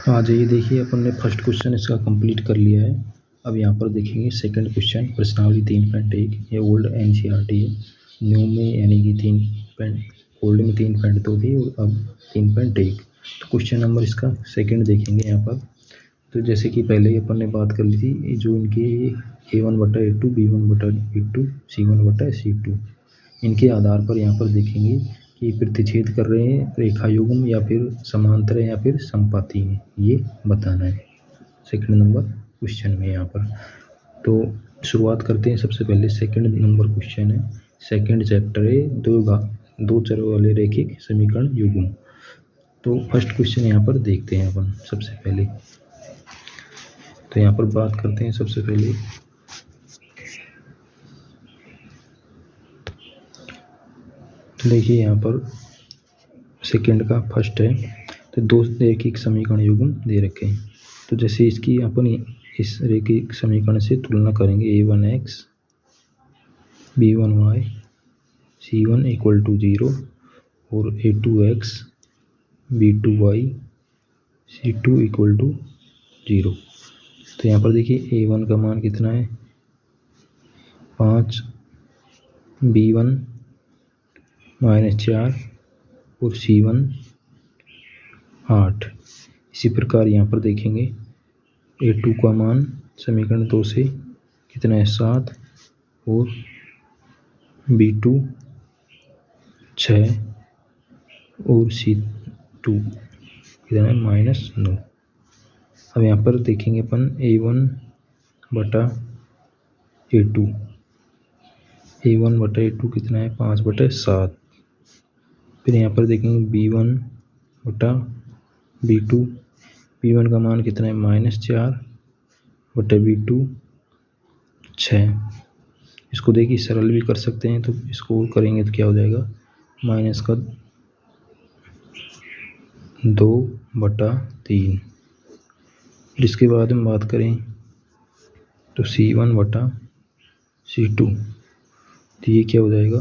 आ जाइए, देखिए अपन ने फर्स्ट क्वेश्चन इसका कंप्लीट कर लिया है। अब यहाँ पर देखेंगे सेकंड क्वेश्चन, प्रश्नावली 3.1। ये ओल्ड एनसीईआरटी है। न्यू में यानी कि 3. ओल्ड में 3.2 थी और अब 3.1। तो क्वेश्चन नंबर इसका सेकंड देखेंगे यहाँ पर। तो जैसे कि पहले ही अपन ने बात कर ली थी, जो इनके A1/A2, B1/B2, C1/C2, इनके आधार पर यहाँ पर देखेंगे कि प्रतिच्छेद कर रहे हैं रेखा युग्म या फिर समांतर है या फिर समपाती है, ये बताना है सेकंड नंबर क्वेश्चन में यहाँ पर। तो शुरुआत करते हैं। सबसे पहले सेकंड नंबर क्वेश्चन है, सेकंड चैप्टर है, दो चरों वाले रैखिक समीकरण युग्म। तो फर्स्ट क्वेश्चन यहाँ पर देखते हैं अपन सबसे पहले। तो यहाँ पर बात करते हैं सबसे पहले। तो देखिए यहाँ पर सेकंड का फर्स्ट है, तो दो रैखिक समीकरण युग्म दे रखे हैं। तो जैसे इसकी अपन इस रैखिक समीकरण से तुलना करेंगे, A1x B1y C1 = 0 और A2x B2y C2 = 0। तो यहाँ पर देखिए A1 का मान कितना है 5, B1 -4 और C1 8। इसी प्रकार यहाँ पर देखेंगे A2 का मान समीकरण 2 से कितना है 7 और B2 6 और C2 कितना है -9। अब यहाँ पर देखेंगे अपन A1/A2, A1/A2 कितना है 5/7। फिर यहाँ पर देखेंगे B1/B2, B1 का मान कितना है -4/B2 6। इसको देखिए सरल भी कर सकते हैं, तो इसको करेंगे तो क्या हो जाएगा -2/3। फिर इसके बाद हम बात करें तो C1/C2, तो ये क्या हो जाएगा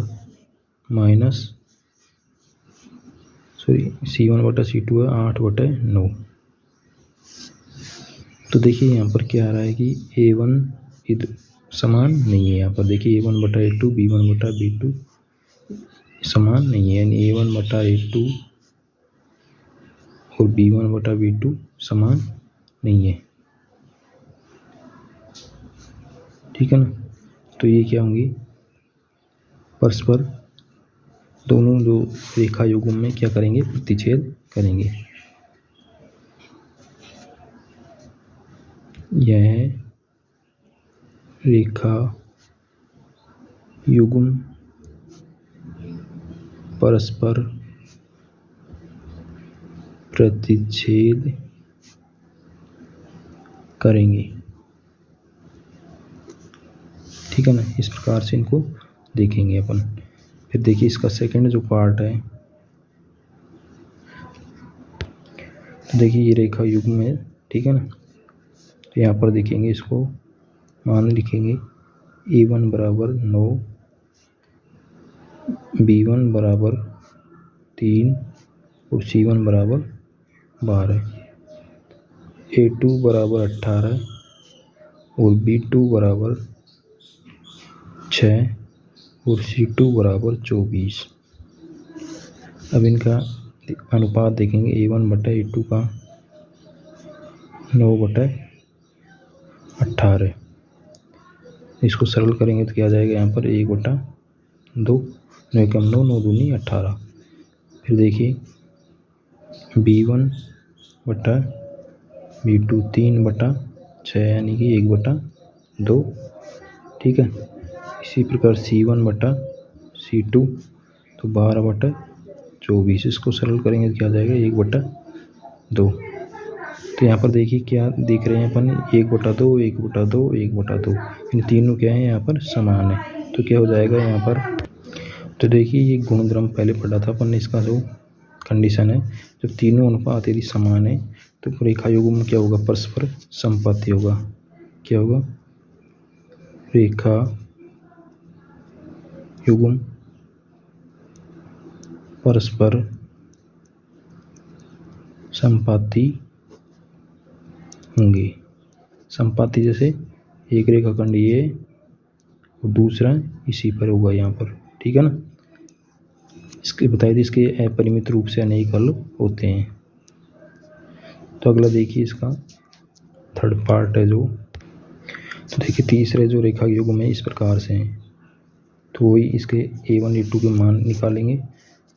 C1/C2 है 8/9। तो देखिए यहाँ पर क्या आ रहा है कि A1 समान नहीं है। यहाँ पर देखिए A1/A2 B1/B2 समान नहीं है, यानी A1/A2 और B1/B2 समान नहीं है, ठीक है ना। तो ये क्या होंगी परस्पर, दोनों जो रेखा युग्म में क्या करेंगे प्रतिच्छेद करेंगे। यह रेखा युग्म परस्पर प्रतिच्छेद करेंगे, ठीक है ना। इस प्रकार से इनको देखेंगे अपन। फिर देखिए इसका सेकंड जो पार्ट है, तो देखिए ये रेखा युग्म है, ठीक है ना। तो यहाँ पर देखेंगे, इसको मान लिखेंगे A1 = 9, B1 = 3 और C1 = 12, A2 = 18 और B2 = 6 और C2 = 24। अब इनका अनुपात देखेंगे A1/A2 का 9/18। इसको सरल करेंगे तो क्या आ जाएगा यहाँ पर 1/2, 9 × 9 9 दूनी 18। फिर देखिए B1/B2 3/6 यानी कि 1/2, ठीक है। इसी प्रकार C1/C2 तो 12/24। इसको सरल करेंगे तो क्या आ जाएगा 1/2। तो यहाँ पर देखिए क्या देख रहे हैं अपन 1/2 1/2 1/2, इन तीनों क्या है यहाँ पर समान है। तो क्या हो जाएगा यहाँ पर, तो देखिए ये गुणधर्म पहले पढ़ा था अपन ने, इसका जो कंडीशन है जब तीनों अनुपात यदि समान है तो रेखा युग्म में क्या होगा परस्पर समपाती होगा। क्या होगा रेखा युग्म परस्पर समपाती होंगे। संपाती जैसे एक रेखाखंड ये और दूसरा इसी पर होगा यहाँ पर, ठीक है ना। इसके बताइए इसके अपरिमित रूप से अनेक हल होते हैं। तो अगला देखिए इसका थर्ड पार्ट है जो, तो देखिए तीसरे जो रेखा युग्म है इस प्रकार से हैं। तो वही इसके A1 A2 के मान निकालेंगे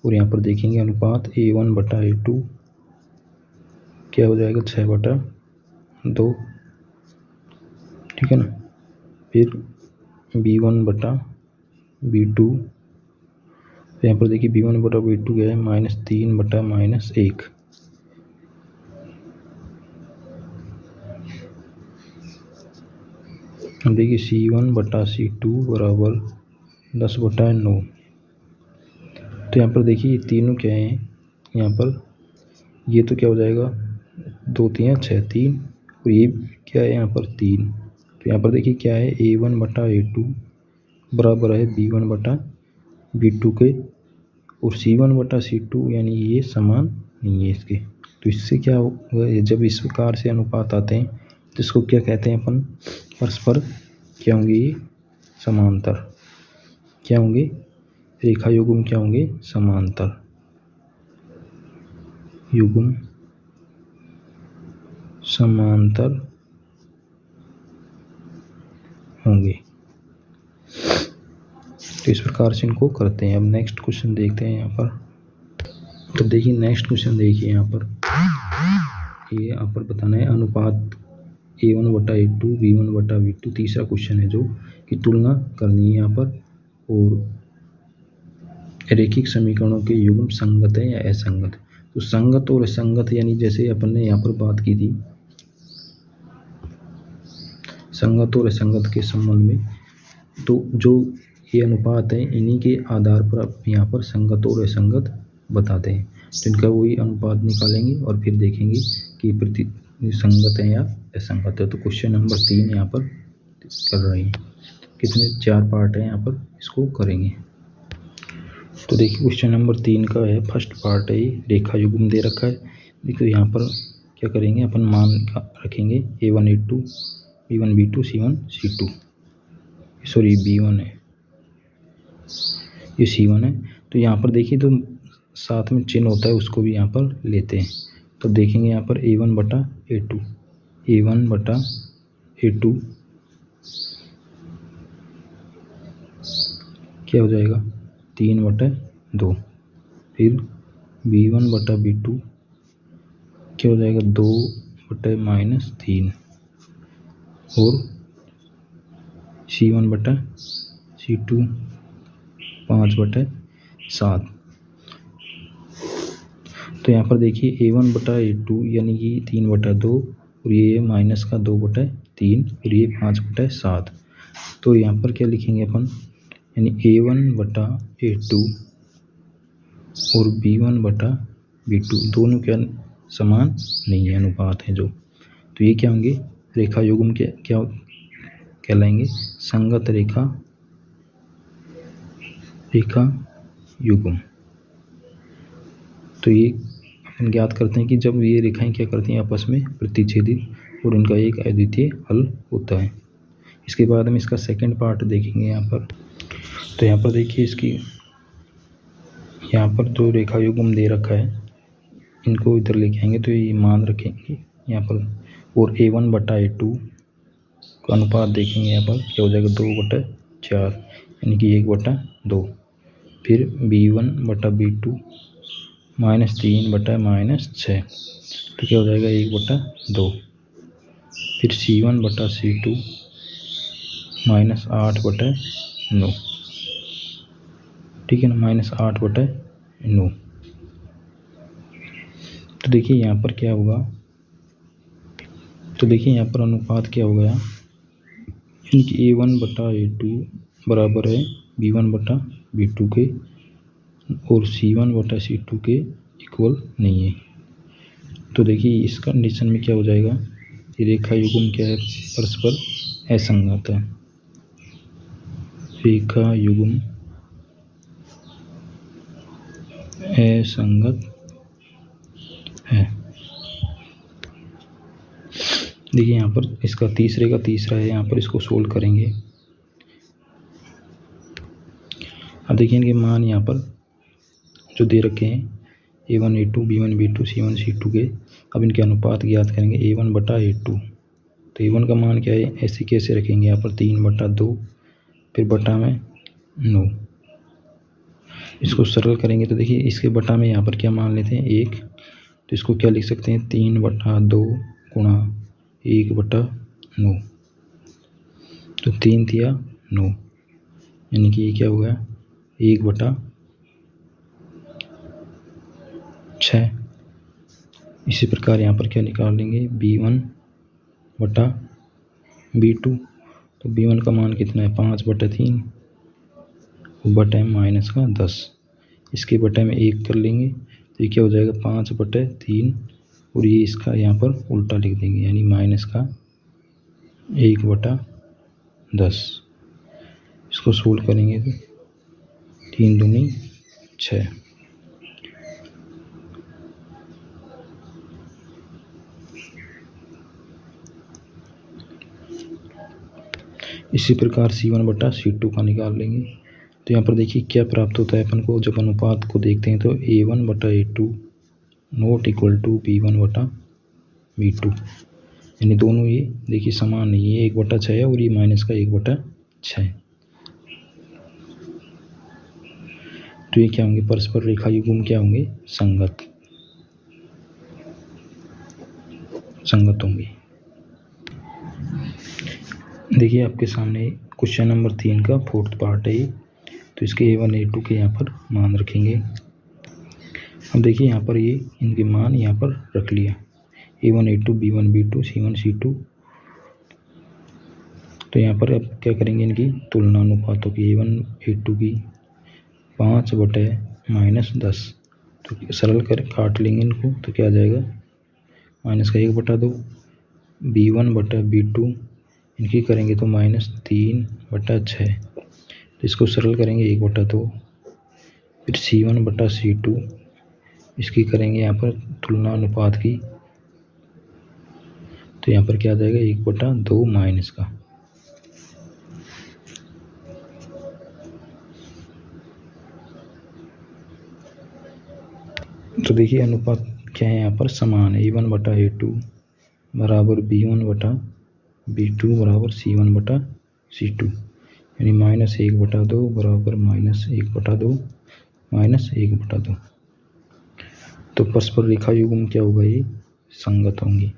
और यहाँ पर देखेंगे अनुपात A1 बटा A2 क्या हो जाएगा 6/2, ठीक है ना। फिर B1 बटा B2, तो यहाँ पर देखिए B1 बटा B2 क्या है -3 बटा -1। अब देखिए C1 बटा C2 बराबर 10/9। तो यहाँ पर देखिए ये तीनों क्या हैं, यहाँ पर ये तो क्या हो जाएगा 2 3 6 3 और ये क्या है यहाँ पर 3। तो यहाँ पर देखिए क्या है A1 बटा A2 बराबर है B1 बटा B2 के, और C1 बटा C2 यानी ये समान नहीं है इसके। तो इससे क्या होगा, जब इस प्रकार से अनुपात आते हैं तो इसको क्या कहते हैं अपन, परस्पर क्या होंगे ये समांतर, क्या होंगे रेखा युग्म क्या होंगे समांतर युग्म समांतर होंगे। तो इस प्रकार से इनको करते हैं। अब नेक्स्ट क्वेश्चन देखते हैं यहाँ पर। तो देखिए नेक्स्ट क्वेश्चन देखिए यहाँ पर, ये यहाँ पर बताना है अनुपात A1 बटा A2 B1 बटा B2 तीसरा क्वेश्चन है जो कि तुलना करनी है यहाँ पर, और रैखिक समीकरणों के युग्म संगत है या असंगत। तो संगत और असंगत यानी जैसे अपन ने यहाँ पर बात की थी संगत और असंगत के संबंध में, तो जो ये अनुपात है इन्हीं के आधार पर आप यहाँ पर संगत और असंगत बताते हैं। तो इनका वही अनुपात निकालेंगे और फिर देखेंगे कि प्रति संगत है या असंगत है। तो क्वेश्चन नंबर 3 यहाँ पर कर रहे हैं, कितने 4 पार्ट है यहाँ पर, इसको करेंगे। तो देखिए क्वेश्चन नंबर 3 का है, फर्स्ट पार्ट है ये, रेखा युग्म दे रखा है। देखिए यहाँ पर क्या करेंगे अपन मान रखेंगे A1 A2 B1 B2 C1 C2, sorry B1 है ये C1 है। तो यहाँ पर देखिए तो साथ में चिन्ह होता है उसको भी यहाँ पर लेते हैं। तो देखेंगे यहाँ पर A1 बटा A2 A1 बटा A2 क्या हो जाएगा 3/2। फिर B1 बटा B2 क्या हो जाएगा 2/-3 और C1 बटा C2 5/7। तो यहाँ पर देखिए A1 बटा A2 यानी कि 3/2 और ये माइनस का 2/3 और ये 5/7। तो यहाँ पर क्या लिखेंगे अपन, यानी A1 बटा A2 और B1 बटा B2 दोनों क्या समान नहीं है, अनुपात है जो। तो ये क्या होंगे रेखा युग्म के क्या कहलाएंगे, संगत रेखा युग्म। तो ये अपन ज्ञात करते हैं कि जब ये रेखाएं क्या करती हैं आपस में प्रतिच्छेदित और इनका एक अद्वितीय हल होता है। इसके बाद हम इसका सेकंड पार्ट देखेंगे यहाँ पर। तो यहाँ पर देखिए इसकी यहाँ पर जो रेखा युग्म दे रखा है इनको इधर लेके आएंगे तो ये मान रखेंगे यहाँ पर, और A1 बटा A2 का अनुपात देखेंगे यहाँ पर क्या हो जाएगा 2/4 यानी कि 1/2। फिर B1 बटा B2 -3/-6 तो क्या हो जाएगा 1/2। फिर C1 बटा C2 -8/9, ठीक है ना, -8/9। तो देखिए यहाँ पर क्या होगा, तो देखिए यहाँ पर अनुपात क्या हो गया, इनकी A1 बटा A2 बराबर है B1 बटा B2 के और C1 बटा C2 के इक्वल नहीं है। तो देखिए इस कंडीशन में क्या हो जाएगा, ये रेखा युग्म क्या है परस्पर असंगत है, रेखा युग्म असंगत है। देखिए यहाँ पर इसका तीसरे का तीसरा है, यहाँ पर इसको सोल्व करेंगे। अब देखिए इनके मान यहाँ पर जो दे रखे हैं A1 A2 B1 B2 C1 C2 के। अब इनके अनुपात ज्ञात करेंगे A1 बटा A2। तो A1 का मान क्या है, ऐसे कैसे रखेंगे यहाँ पर 3/2, फिर बटा में 9। इसको सरल करेंगे तो देखिए इसके बटा में यहाँ पर क्या मान लेते हैं 1, तो इसको क्या लिख सकते हैं 3/2 गुणा 1/9। तो 3 दिया 9, यानी कि ये क्या हो गया 1/6। इसी प्रकार यहाँ पर क्या निकाल लेंगे B1 बटा B2। तो B1 का मान कितना है 5/3, बटे माइनस का 10। इसके बटे में 1 कर लेंगे तो ये क्या हो जाएगा 5/3, और ये इसका यहाँ पर उल्टा लिख देंगे, यानी माइनस का 1/10। इसको सोल्व करेंगे तो 3 दूनी 6। इसी प्रकार C1/C2 का निकाल लेंगे। तो यहाँ पर देखिए क्या प्राप्त होता है अपन को, जब अनुपात को देखते हैं तो A1/A2 not equal to B1/B2, यानी दोनों ये देखिए समान नहीं है, 1/6 है और ये माइनस का 1/6। तो ये क्या होंगे परस्पर रेखा युग्म क्या होंगे संगत होंगे। देखिए आपके सामने क्वेश्चन नंबर 3 का 4th पार्ट है ये। तो इसके A1 A2 के यहाँ पर मान रखेंगे। अब देखिए यहाँ पर ये इनके मान यहाँ पर रख लिया A1 A2 B1 B2 C1 C2। तो यहाँ पर अब क्या करेंगे इनकी तुलना अनुपातों की A1 A2 की 5/-10। तो सरल कर काट लेंगे इनको तो क्या आ जाएगा माइनस का 1/2। B1/B2 इनकी करेंगे तो -3/6। तो इसको सरल करेंगे 1/2। फिर C1/C2 इसकी करेंगे यहाँ पर तुलना अनुपात की, तो यहाँ पर क्या आ जाएगा 1/2 माइनस का। तो देखिए अनुपात क्या है यहाँ पर समान है, A1/A2 बराबर B1/B2 बराबर C1/C2, यानी -1/2 बराबर -1/2 -1/2। तो परस्पर रेखा युग्म क्या होगा ये संगत होंगी।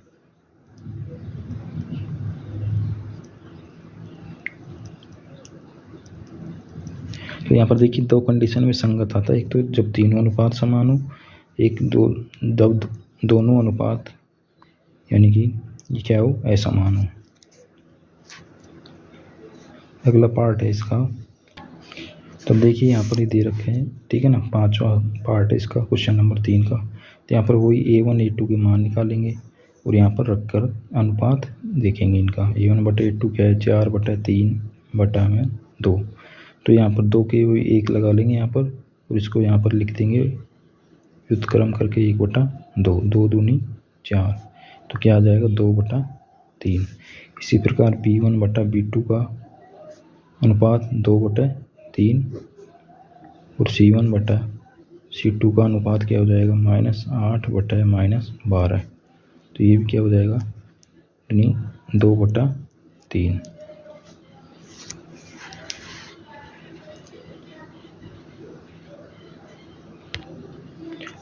तो यहाँ पर देखिए 2 कंडीशन में संगत आता है, एक तो जब तीनों अनुपात समान हो, एक दोनों अनुपात यानी कि ये क्या हो असमान हो। अगला पार्ट है इसका। तब देखिए यहाँ पर ही दे रखे हैं, ठीक है ना, 5वां पार्ट है इसका क्वेश्चन नंबर 3 का। तो यहाँ पर वही A1 A2 के मान निकालेंगे और यहाँ पर रखकर अनुपात देखेंगे इनका। A1/A2 क्या है 4/3/2। तो यहाँ पर 2 के 1 लगा लेंगे यहाँ पर, और इसको यहाँ पर लिख देंगे व्युत्क्रम करके 1/2, 2 दूनी 4। तो क्या आ जाएगा 2/3। इसी प्रकार B1/B2 का अनुपात 2/3 और C1/C2 का अनुपात क्या हो जाएगा -8/-12। तो ये भी क्या हो जाएगा यानी 2/3।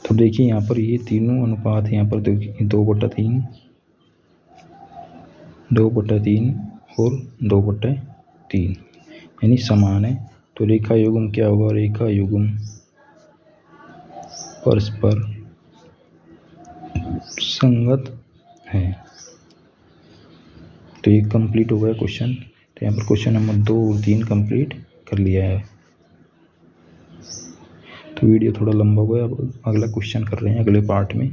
तो देखिए यहाँ पर ये तीनों अनुपात यहाँ पर देखिए 2/3 और 2/3 यानी समान है। तो रेखा युग्म क्या होगा, रेखा युग्म परस्पर संगत है। तो ये कंप्लीट हो गया क्वेश्चन। तो यहाँ पर क्वेश्चन नंबर 2 और 3 कंप्लीट कर लिया है। तो वीडियो थोड़ा लंबा हो गया, अब अगला क्वेश्चन कर रहे हैं अगले पार्ट में।